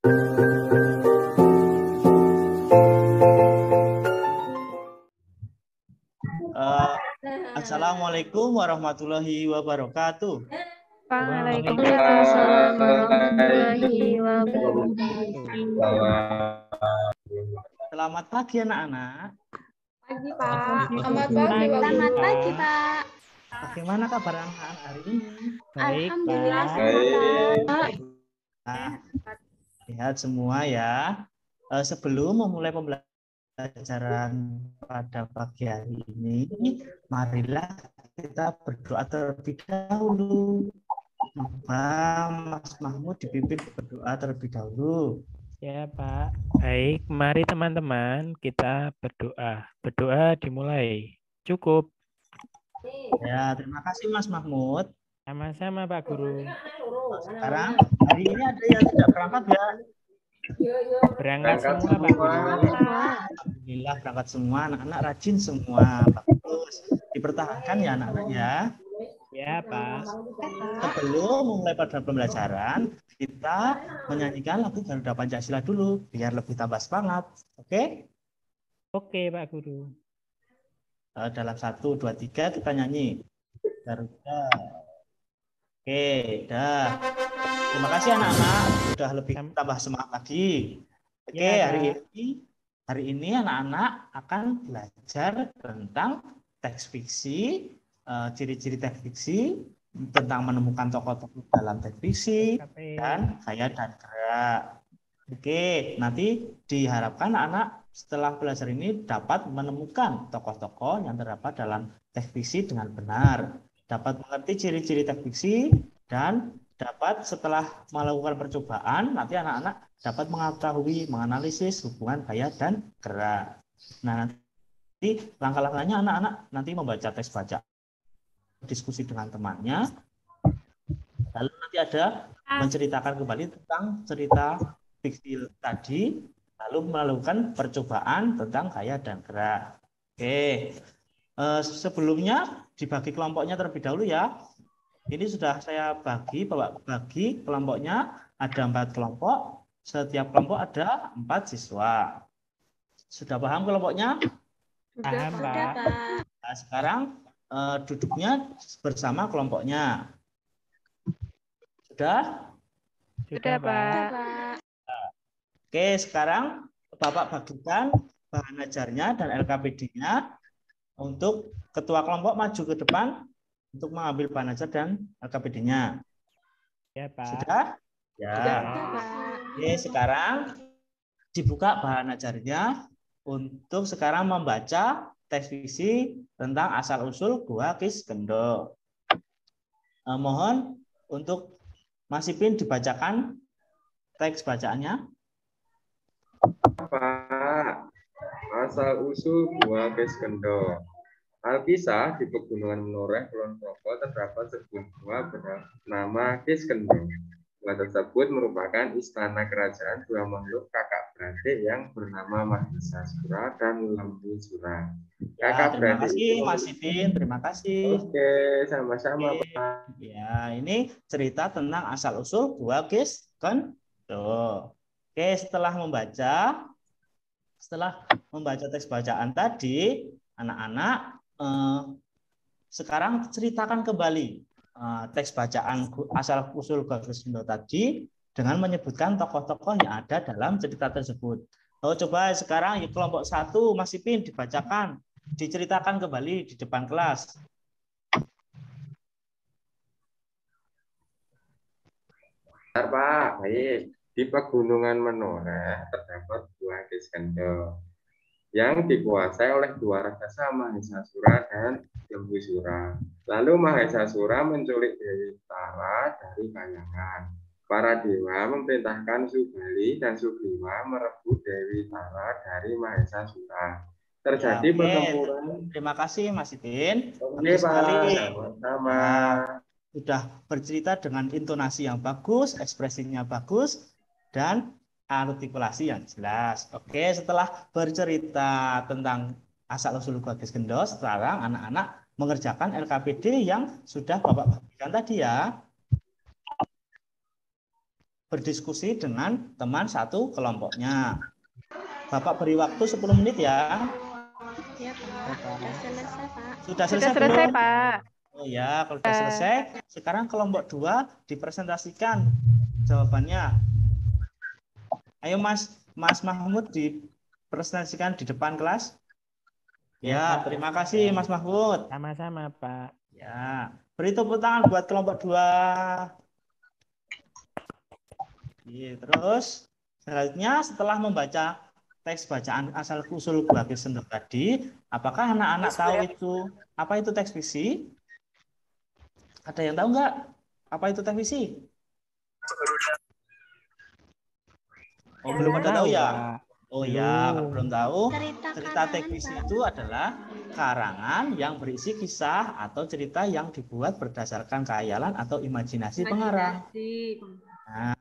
Assalamualaikum warahmatullahi wabarakatuh. Waalaikumsalam warahmatullahi wabarakatuh. Selamat pagi anak-anak. Pagi, Pak. Selamat pagi, Selamat pagi, Pak. Bagaimana kabar anak-anak hari ini? Baik, Alhamdulillah Pak. sehat. Nah, lihat semua ya. Sebelum memulai pembelajaran pada pagi hari ini, marilah kita berdoa terlebih dahulu. Coba Mas Mahmud dipimpin berdoa terlebih dahulu. Ya, Pak. Baik, mari teman-teman kita berdoa. Berdoa dimulai. Cukup. Ya, terima kasih Mas Mahmud. Sama-sama, Pak Guru. Sekarang hari ini ada yang tidak berangkat ya? Berangkat semua, Pak Guru. Alhamdulillah berangkat semua, anak-anak rajin semua. Bagus. Dipertahankan ya anak-anak ya. Ya, Pak. Sebelum memulai pada pembelajaran, kita menyanyikan lagu Garuda Pancasila dulu, biar lebih tambah semangat. Oke? Oke, Pak Guru. Dalam 1, 2, 3 kita nyanyi. Garuda. Oke, dah. Terima kasih anak-anak, sudah lebih tambah semangat lagi. Oke, Ya, hari ini anak-anak akan belajar tentang teks fiksi, ciri-ciri teks fiksi, tentang menemukan tokoh-tokoh dalam teks fiksi, dan gaya dan gerak. Oke, nanti diharapkan anak setelah belajar ini dapat menemukan tokoh-tokoh yang terdapat dalam teks fiksi dengan benar, dapat mengerti ciri-ciri teks fiksi, dan dapat setelah melakukan percobaan, nanti anak-anak dapat mengetahui, menganalisis hubungan gaya dan gerak. Nah, nanti langkah-langkahnya anak-anak nanti membaca teks baca, diskusi dengan temannya, lalu nanti ada menceritakan kembali tentang cerita fiksi tadi, lalu melakukan percobaan tentang gaya dan gerak. Oke, sebelumnya dibagi kelompoknya terlebih dahulu ya. Ini sudah saya bagi kelompoknya, ada 4 kelompok, setiap kelompok ada 4 siswa. Sudah paham kelompoknya? Paham, Pak. Nah, sekarang duduknya bersama kelompoknya. Sudah? Sudah, Pak. Oke, sekarang Bapak bagikan bahan ajarnya dan LKPD-nya untuk ketua kelompok maju ke depan untuk mengambil bahan ajar dan LKPD-nya. Ya, Pak. Sudah? Ya. Sudah, Pak. Oke, sekarang dibuka bahan ajarnya untuk sekarang membaca teks fiksi tentang asal-usul Gua Kis Gendo. Mohon untuk Mas Ipin dibacakan teks bacaannya. Pak, asal-usul Gua Kis Gendo. Alkisah di Pegunungan Menoreh, Kulon Progo terdapat sebuah gua bernama Kiskendho. Gua tersebut merupakan istana kerajaan dua makhluk kakak beradik yang bernama Mahisasura dan Lembusura. Ya, terima kasih Mas Ipin, terima kasih. Oke, sama-sama Pak. Ya, ini cerita tentang asal-usul Gua Kiskendho. Oke, setelah membaca teks bacaan tadi, anak-anak sekarang ceritakan kembali teks bacaan asal usul Gua Kiskendho tadi dengan menyebutkan tokoh-tokoh yang ada dalam cerita tersebut. Coba sekarang kelompok 1 Mas Ipin dibacakan, diceritakan kembali di depan kelas. Pak, baik. Di Pegunungan Menoreh terdapat Gua Kiskendho yang dikuasai oleh dua raksasa Mahisasura dan Lembusura. Lalu Mahisasura menculik Dewi Tara dari Kayangan. Para dewa memerintahkan Subali dan Sugriwa merebut Dewi Tara dari Mahisasura. Terjadi pertempuran. Terima kasih Mas Ipin. Oke, Pak. Sama-sama. Sudah bercerita dengan intonasi yang bagus, ekspresinya bagus, dan artikulasi yang jelas. Oke, setelah bercerita tentang asal-usul Gua Kiskendho, sekarang anak-anak mengerjakan LKPD yang sudah Bapak bagikan tadi ya. berdiskusi dengan teman satu kelompoknya. Bapak beri waktu 10 menit ya. Ya, Pak. Sudah selesai, Pak. Sudah Sudah selesai selesai, belum? Pak. Oh ya, kalau sudah selesai, sekarang kelompok 2 dipresentasikan jawabannya. Ayo Mas Mahmud dipresentasikan di depan kelas. Ya, terima kasih Mas Mahmud. Sama-sama, Pak. Ya, beri tepuk tangan buat kelompok 2. Terus selanjutnya setelah membaca teks bacaan asal usul gua Kisendor tadi, apakah anak-anak tahu itu apa itu teks fiksi? Ada yang tahu nggak apa itu teks fiksi? Oh, belum ada tahu ya? Pak. Oh ya, kalau belum tahu, Cerita cerita teks karangan, fiksi Pak. itu adalah karangan yang berisi kisah atau cerita yang dibuat berdasarkan khayalan atau imajinasi pengarang. Nah,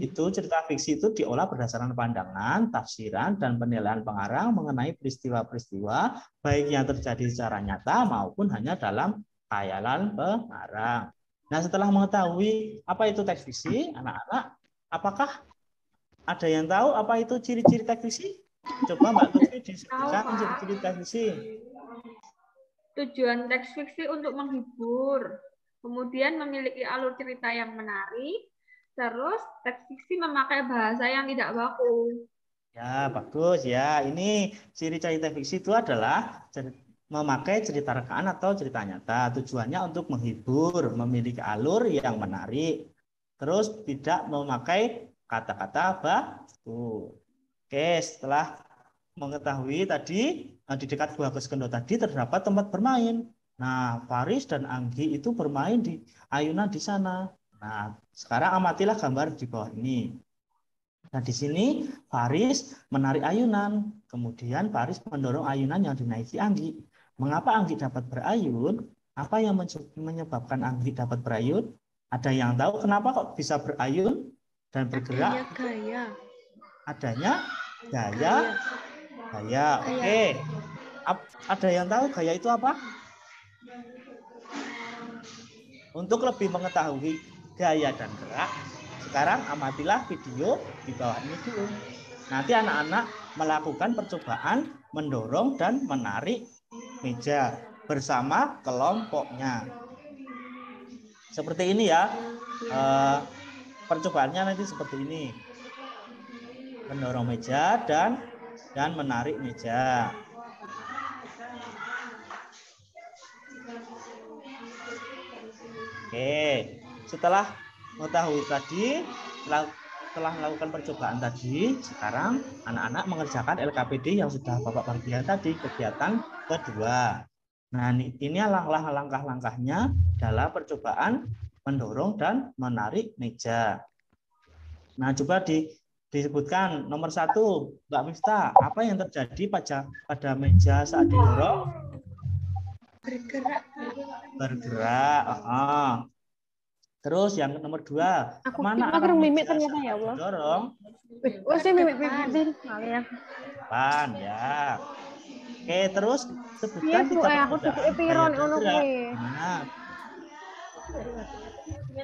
itu cerita fiksi itu diolah berdasarkan pandangan, tafsiran, dan penilaian pengarang mengenai peristiwa-peristiwa baik yang terjadi secara nyata maupun hanya dalam khayalan pengarang. Nah, setelah mengetahui apa itu teks fiksi, anak-anak, apakah ada yang tahu apa itu ciri-ciri teks fiksi? Coba Mbak Lutfi disebutkan Tahu, Pak. ciri-ciri teks fiksi. Tujuan teks fiksi untuk menghibur, kemudian memiliki alur cerita yang menarik, terus teks fiksi memakai bahasa yang tidak baku. Ya, bagus ya. Ini ciri-ciri teks fiksi itu adalah memakai cerita rekaan atau cerita nyata. Tujuannya untuk menghibur, memiliki alur yang menarik. Terus tidak memakai kata-kata baku. Oke, setelah mengetahui tadi di dekat Gua Keskendo tadi terdapat tempat bermain. Nah, Faris dan Anggi itu bermain di ayunan di sana. Nah, sekarang amatilah gambar di bawah ini. Nah, di sini Faris menarik ayunan, kemudian Faris mendorong ayunan yang dinaiki Anggi. Mengapa Anggi dapat berayun? Apa yang menyebabkan Anggi dapat berayun? Ada yang tahu kenapa kok bisa berayun dan bergerak? Adanya gaya. Gaya. Oke. Ada yang tahu gaya itu apa? Untuk lebih mengetahui gaya dan gerak, sekarang amatilah video di bawah ini dulu. Nanti anak-anak melakukan percobaan mendorong dan menarik meja bersama kelompoknya. Seperti ini ya. Percobaannya nanti seperti ini. Mendorong meja dan menarik meja. Oke, setelah mengetahui tadi, setelah melakukan percobaan tadi, sekarang anak-anak mengerjakan LKPD yang sudah Bapak bagikan tadi, kegiatan kedua. Nah, ini langkah-langkahnya dalam percobaan mendorong dan menarik meja. Nah, coba disebutkan nomor 1, Mbak Miftah, apa yang terjadi pada meja saat didorong? Bergerak. Terus yang nomor 2, kemana arah mimik meja ternyata saat ya Allah. didorong? Oh, saya mimik-mimik ya. Depan ya. Oke, terus sebutkan Iya, 3 aku perbedaan cukup piron gaya dan ono gerak. kuwi. Nah,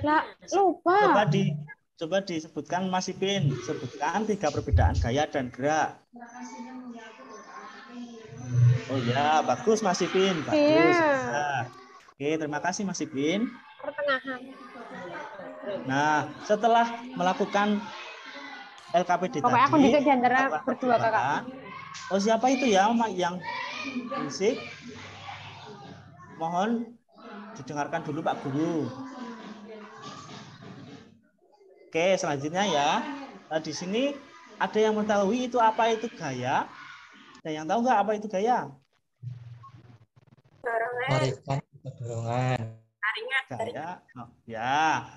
Lah, lupa. Coba disebutkan Mas Ipin, sebutkan 3 perbedaan gaya dan gerak. Oh ya, bagus Mas Ipin, bagus. Iya. Bisa. Oke, terima kasih Mas Ipin. Pertengahan. Nah, setelah melakukan LKPD Pokoknya aku tadi, dikit di antara melakukan berdua kakak. percobaan. Oh, siapa itu ya yang berisik? Mohon didengarkan dulu Pak Guru. Oke, selanjutnya ya. Nah, di sini ada yang mengetahui itu apa itu gaya? Ada yang tahu nggak apa itu gaya? Dorongan. Gaya,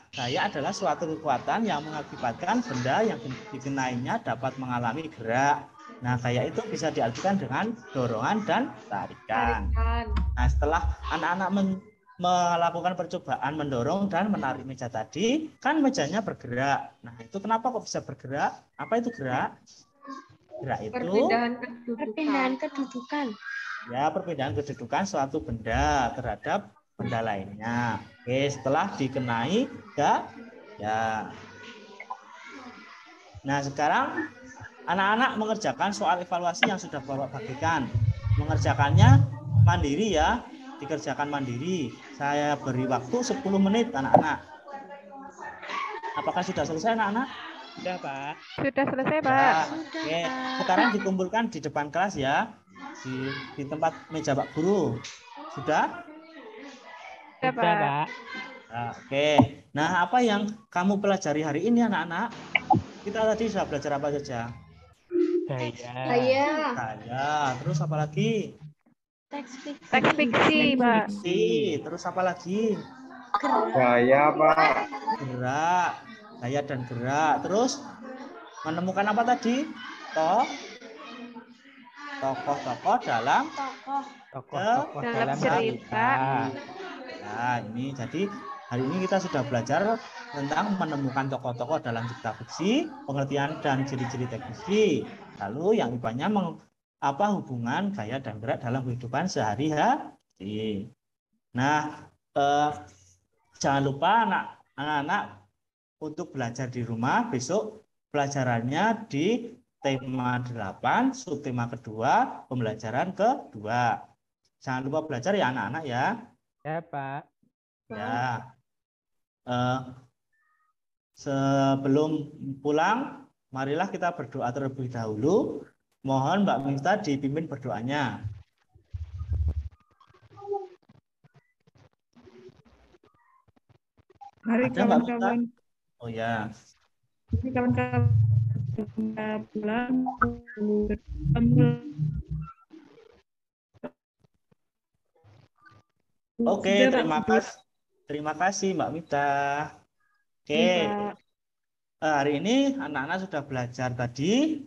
gaya adalah suatu kekuatan yang mengakibatkan benda yang dikenainya dapat mengalami gerak. Nah, gaya itu bisa diartikan dengan dorongan dan tarikan. Nah, setelah anak-anak melakukan percobaan mendorong dan menarik meja tadi, kan mejanya bergerak. Nah, itu kenapa kok bisa bergerak? Apa itu gerak? Gerak itu Perpindahan kedudukan. Ya, perpindahan kedudukan suatu benda terhadap benda lainnya. Oke, setelah dikenai ya. Nah, sekarang anak-anak mengerjakan soal evaluasi yang sudah Bapak bagikan. Mengerjakannya mandiri ya, dikerjakan mandiri. Saya beri waktu 10 menit anak-anak. Apakah sudah selesai anak-anak? Sudah, Pak. Sudah selesai, Pak. Ya, Sudah, oke. Pak. Sekarang dikumpulkan di depan kelas ya, di tempat meja Pak Guru. Sudah? Sudah, Sudah, Pak. Pak. Nah, oke. Nah, apa yang kamu pelajari hari ini anak-anak? Kita tadi sudah belajar apa saja? Saya. Saya. Terus apa lagi? Teks fiksi. Teks fiksi, Pak. Terus apa lagi? Saya, Pak. Gerak. Gaya dan gerak. Terus menemukan apa tadi? Tokoh-tokoh dalam Tokoh-tokoh Dalam dalam cerita. Nah, ini jadi hari ini kita sudah belajar tentang menemukan tokoh-tokoh dalam cerita fiksi, pengertian dan ciri-ciri teks fiksi. Lalu yang IPA-nya apa hubungan gaya dan gerak dalam kehidupan sehari-hari. Nah, jangan lupa anak-anak untuk belajar di rumah besok pelajarannya di tema 8, subtema kedua, pembelajaran kedua. Jangan lupa belajar ya anak-anak ya. Ya, Pak. Ya. Sebelum pulang, marilah kita berdoa terlebih dahulu. Mohon Mbak Mifta dipimpin berdoanya. Mari Ada Mbak Mifta? kawan-kawan, Oh ya. mari kawan-kawan kita pulang. Oke, Sudah, terima Pak. kasih. Terima kasih Mbak Mifta. Oke. Iya, Pak. Hari ini anak-anak sudah belajar tadi.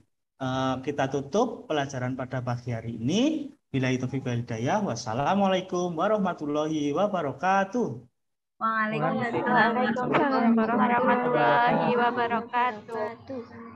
Kita tutup pelajaran pada pagi hari ini. Billahi taufiq wal hidayah. Wassalamualaikum warahmatullahi wabarakatuh. Waalaikumsalam warahmatullahi wabarakatuh. Wabarakatuh.